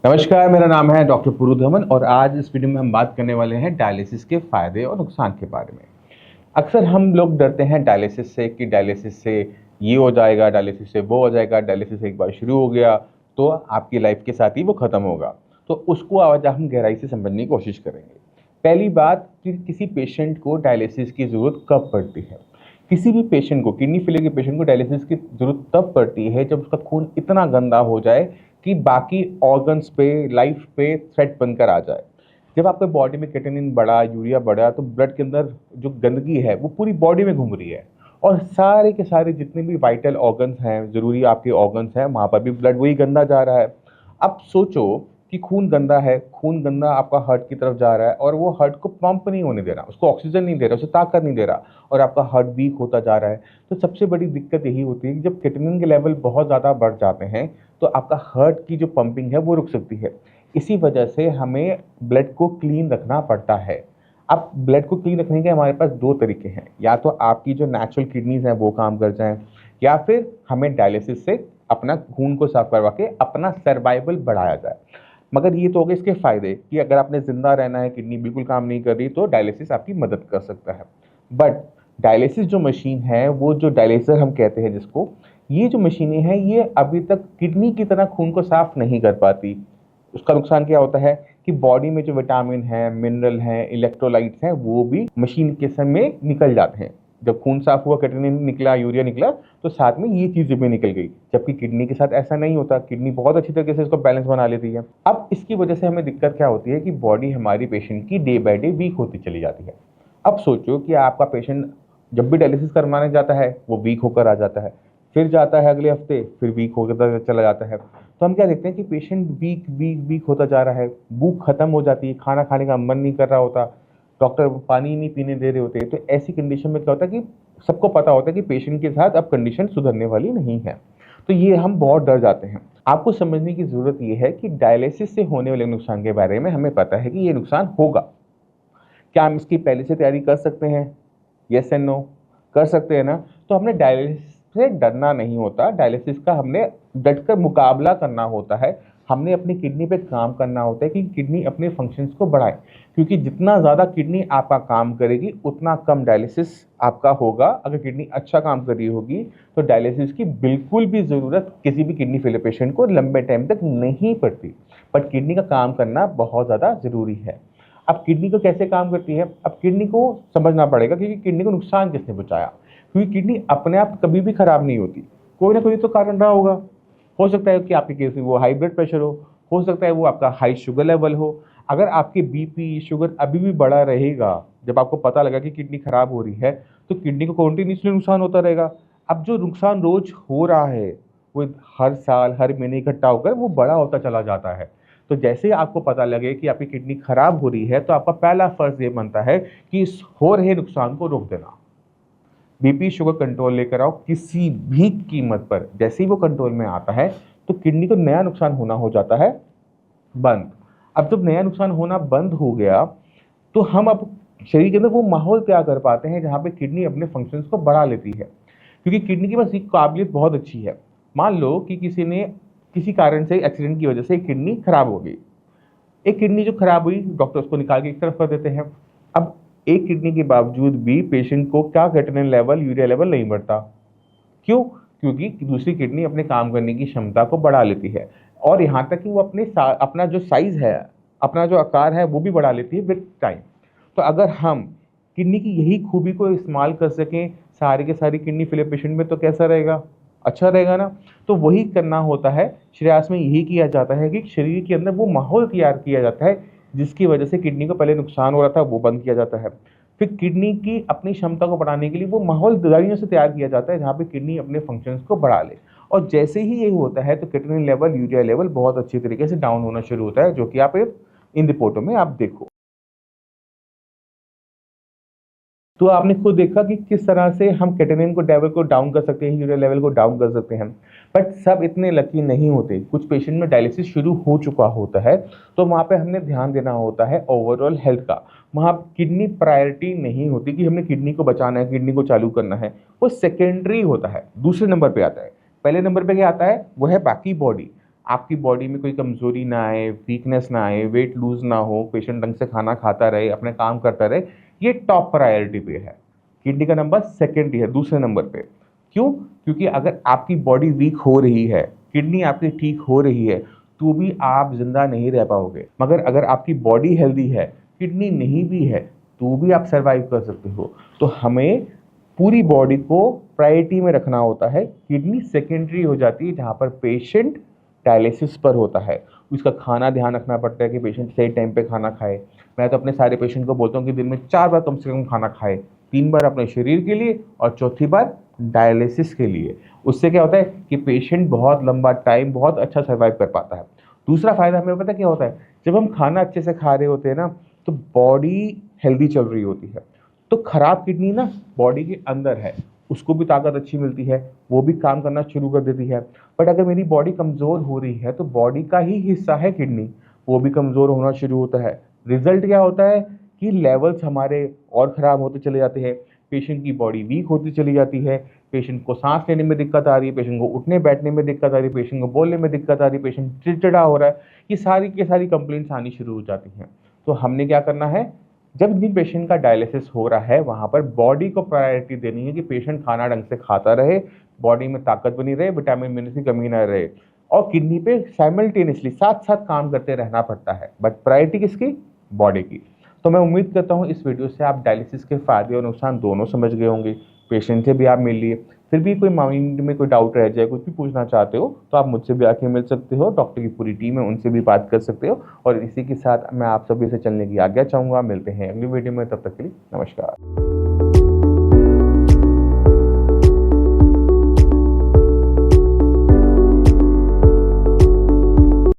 नमस्कार, मेरा नाम है डॉक्टर पुरुधमन और आज इस वीडियो में हम बात करने वाले हैं डायलिसिस के फ़ायदे और नुकसान के बारे में। अक्सर हम लोग डरते हैं डायलिसिस से कि डायलिसिस से ये हो जाएगा, डायलिसिस से वो हो जाएगा, डायलिसिस एक बार शुरू हो गया तो आपकी लाइफ के साथ ही वो ख़त्म होगा। तो उसको आज हम गहराई से समझने की कोशिश करेंगे। पहली बात कि किसी पेशेंट को डायलिसिस की ज़रूरत कब पड़ती है। किसी भी पेशेंट को, किडनी फेलियर के पेशेंट को डायलिसिस की ज़रूरत तब पड़ती है जब उसका खून इतना गंदा हो जाए कि बाकी ऑर्गन्स पे, लाइफ पे थ्रेट बनकर आ जाए। जब आपके बॉडी में क्रिएटिनिन बढ़ा, यूरिया बढ़ा, तो ब्लड के अंदर जो गंदगी है वो पूरी बॉडी में घूम रही है और सारे के सारे जितने भी वाइटल ऑर्गन्स हैं, ज़रूरी आपके ऑर्गन्स हैं, वहाँ पर भी ब्लड वही गंदा जा रहा है। अब सोचो कि खून गंदा है, खून गंदा आपका हार्ट की तरफ जा रहा है और वो हार्ट को पंप नहीं होने दे रहा, उसको ऑक्सीजन नहीं दे रहा, उसे ताकत नहीं दे रहा और आपका हार्ट वीक होता जा रहा है। तो सबसे बड़ी दिक्कत यही होती है कि जब क्रिएटिनिन के लेवल बहुत ज़्यादा बढ़ जाते हैं तो आपका हार्ट की जो पंपिंग है वो रुक सकती है। इसी वजह से हमें ब्लड को क्लीन रखना पड़ता है। अब ब्लड को क्लीन रखने के हमारे पास 2 तरीके हैं, या तो आपकी जो नेचुरल किडनीज़ हैं वो काम कर जाएँ या फिर हमें डायलिसिस से अपना खून को साफ करवा के अपना सर्वाइवल बढ़ाया जाए। मगर ये तो हो गए इसके फ़ायदे कि अगर आपने ज़िंदा रहना है, किडनी बिल्कुल काम नहीं कर रही, तो डायलिसिस आपकी मदद कर सकता है। बट डायलिसिस जो मशीन है, वो जो डायलिसिस हम कहते हैं जिसको, ये जो मशीनें हैं, ये अभी तक किडनी की तरह खून को साफ़ नहीं कर पाती। उसका नुकसान क्या होता है कि बॉडी में जो विटामिन हैं, मिनरल हैं, इलेक्ट्रोलाइट्स हैं, वो भी मशीन के समय निकल जाते हैं। जब खून साफ हुआ, क्रिएटिनिन निकला, यूरिया निकला, तो साथ में ये चीज़ें भी निकल गई। जबकि किडनी के साथ ऐसा नहीं होता, किडनी बहुत अच्छी तरीके से इसको बैलेंस बना लेती है। अब इसकी वजह से हमें दिक्कत क्या होती है कि बॉडी हमारी पेशेंट की डे बाय डे वीक होती चली जाती है। अब सोचो कि आपका पेशेंट जब भी डायलिसिस करवाने जाता है, वो वीक होकर आ जाता है, फिर जाता है अगले हफ्ते, फिर वीक होकर चला जाता है। तो हम क्या देखते हैं कि पेशेंट वीक वीक वीक होता जा रहा है, भूख खत्म हो जाती है, खाना खाने का मन नहीं कर रहा होता, डॉक्टर पानी नहीं पीने दे रहे होते। तो ऐसी कंडीशन में क्या होता है कि सबको पता होता है कि पेशेंट के साथ अब कंडीशन सुधरने वाली नहीं है। तो ये हम बहुत डर जाते हैं। आपको समझने की ज़रूरत ये है कि डायलिसिस से होने वाले नुकसान के बारे में हमें पता है कि ये नुकसान होगा। क्या हम इसकी पहले से तैयारी कर सकते हैं? येस एंड नो, कर सकते हैं ना। तो हमने डायलिसिस से डरना नहीं होता, डायलिसिस का हमने डटकर मुकाबला करना होता है। हमने अपनी किडनी पे काम करना होता है कि किडनी अपने फंक्शंस को बढ़ाए, क्योंकि जितना ज़्यादा किडनी आपका काम करेगी उतना कम डायलिसिस आपका होगा। अगर किडनी अच्छा काम कर रही होगी तो डायलिसिस की बिल्कुल भी ज़रूरत किसी भी किडनी फेलियर पेशेंट को लंबे टाइम तक नहीं पड़ती। बट किडनी का काम करना बहुत ज़्यादा ज़रूरी है। अब किडनी को कैसे काम करती है? अब किडनी को समझना पड़ेगा कि किडनी को नुकसान किसने पहुँचाया, क्योंकि किडनी अपने आप कभी भी खराब नहीं होती, कोई ना कोई तो कारण रहा होगा। हो सकता है कि आपके केस में वो हाई ब्लड प्रेशर हो सकता है वो आपका हाई शुगर लेवल हो। अगर आपके बीपी, शुगर अभी भी बढ़ा रहेगा, जब आपको पता लगा कि किडनी खराब हो रही है, तो किडनी को कंटिन्यूअसली नुकसान होता रहेगा। अब जो नुकसान रोज हो रहा है, वो हर साल, हर महीने इकट्ठा होकर वो बड़ा होता चला जाता है। तो जैसे ही आपको पता लगे कि आपकी किडनी खराब हो रही है, तो आपका पहला फर्ज ये बनता है कि इस हो रहे नुकसान को रोक देना। बीपी शुगर कंट्रोल लेकर आओ किसी भी कीमत पर। जैसे ही वो कंट्रोल में आता है तो किडनी को नया नुकसान होना हो जाता है बंद। अब जब नया नुकसान होना बंद हो गया तो हम अब शरीर के अंदर वो माहौल तैयार कर पाते हैं जहाँ पे किडनी अपने फंक्शंस को बढ़ा लेती है, क्योंकि किडनी के पास एक काबिलियत बहुत अच्छी है। मान लो कि किसी ने किसी कारण से, एक्सीडेंट की वजह से किडनी खराब हो गई। एक किडनी जो खराब हुई, डॉक्टर उसको निकाल के एक तरफ कर देते हैं। अब एक किडनी के बावजूद भी पेशेंट को क्या क्रिएटिनिन लेवल, यूरिया लेवल नहीं बढ़ता। क्यों? क्योंकि दूसरी किडनी अपने काम करने की क्षमता को बढ़ा लेती है और यहाँ तक कि वो अपना जो साइज है, अपना जो आकार है, वो भी बढ़ा लेती है विद टाइम। तो अगर हम किडनी की यही खूबी को इस्तेमाल कर सकें सारी के सारी किडनी फेलियर पेशेंट में, तो कैसा रहेगा? अच्छा रहेगा ना। तो वही करना होता है, श्रेयास में यही किया जाता है कि शरीर के अंदर वो माहौल तैयार किया जाता है जिसकी वजह से किडनी को पहले नुकसान हो रहा था वो बंद किया जाता है। फिर किडनी की अपनी क्षमता को बढ़ाने के लिए वो माहौल दवाइयों से तैयार किया जाता है जहाँ पे किडनी अपने फंक्शंस को बढ़ा ले। और जैसे ही ये होता है तो क्रिएटिनिन लेवल, यूरिया लेवल बहुत अच्छी तरीके से डाउन होना शुरू होता है, जो कि आप इन रिपोर्टों में आप देखो। तो आपने खुद देखा कि किस तरह से हम क्रिएटिनिन को लेवल को डाउन कर सकते हैं, यूरिया लेवल को डाउन कर सकते हैं। बट सब इतने लकी नहीं होते। कुछ पेशेंट में डायलिसिस शुरू हो चुका होता है तो वहाँ पे हमने ध्यान देना होता है ओवरऑल हेल्थ का। वहाँ किडनी प्रायोरिटी नहीं होती कि हमने किडनी को बचाना है, किडनी को चालू करना है, वो सेकेंडरी होता है, दूसरे नंबर पे आता है। पहले नंबर पे क्या आता है? वो है बाकी बॉडी। आपकी बॉडी में कोई कमज़ोरी ना आए, वीकनेस ना आए, वेट लूज़ ना हो, पेशेंट ढंग से खाना खाता रहे, अपने काम करता रहे, ये टॉप प्रायोरिटी पे है। किडनी का नंबर सेकेंडरी है, दूसरे नंबर पे। क्यों? क्योंकि अगर आपकी बॉडी वीक हो रही है, किडनी आपकी ठीक हो रही है, तो भी आप जिंदा नहीं रह पाओगे। मगर अगर आपकी बॉडी हेल्दी है, किडनी नहीं भी है, तो भी आप सर्वाइव कर सकते हो। तो हमें पूरी बॉडी को प्रायोरिटी में रखना होता है। किडनी सेकेंडरी हो जाती है जहाँ पर पेशेंट डायलिसिस पर होता है। उसका खाना ध्यान रखना पड़ता है कि पेशेंट सही टाइम पे खाना खाए। मैं तो अपने सारे पेशेंट को बोलता हूँ कि दिन में 4 बार कम से कम खाना खाए, 3 बार अपने शरीर के लिए और चौथी बार डायलिसिस के लिए। उससे क्या होता है कि पेशेंट बहुत लंबा टाइम बहुत अच्छा सर्वाइव कर पाता है। दूसरा फायदा हमें पता क्या होता है, जब हम खाना अच्छे से खा रहे होते हैं ना, तो बॉडी हेल्दी चल रही होती है। तो खराब किडनी ना बॉडी के अंदर है, उसको भी ताकत अच्छी मिलती है, वो भी काम करना शुरू कर देती है। बट अगर मेरी बॉडी कमज़ोर हो रही है, तो बॉडी का ही हिस्सा है किडनी, वो भी कमज़ोर होना शुरू होता है। रिजल्ट क्या होता है कि लेवल्स हमारे और ख़राब होते चले जाते हैं, पेशेंट की बॉडी वीक होती चली जाती है, पेशेंट को सांस लेने में दिक्कत आ रही है, पेशेंट को उठने बैठने में दिक्कत आ रही है, पेशेंट को बोलने में दिक्कत आ रही है, पेशेंट चिड़चिड़ा हो रहा है। ये सारी की सारी कंप्लेंट्स आनी शुरू हो जाती हैं। तो हमने क्या करना है, जब जिन पेशेंट का डायलिसिस हो रहा है वहाँ पर बॉडी को प्रायोरिटी देनी है कि पेशेंट खाना ढंग से खाता रहे, बॉडी में ताकत बनी रहे, विटामिन मिनरल्स की कमी ना रहे। और किडनी पे साइमल्टेनियसली साथ साथ काम करते रहना पड़ता है, बट प्रायोरिटी किसकी? बॉडी की। तो मैं उम्मीद करता हूँ इस वीडियो से आप डायलिसिस के फ़ायदे और नुकसान दोनों समझ गए होंगे। पेशेंट से भी आप मिल लिए, फिर भी कोई माइंड में कोई डाउट रह जाए, कुछ भी पूछना चाहते हो, तो आप मुझसे भी आके मिल सकते हो। डॉक्टर की पूरी टीम है, उनसे भी बात कर सकते हो। और इसी के साथ मैं आप सभी से चलने की आज्ञा चाहूँगा। मिलते हैं अगली वीडियो में, तब तक के लिए नमस्कार।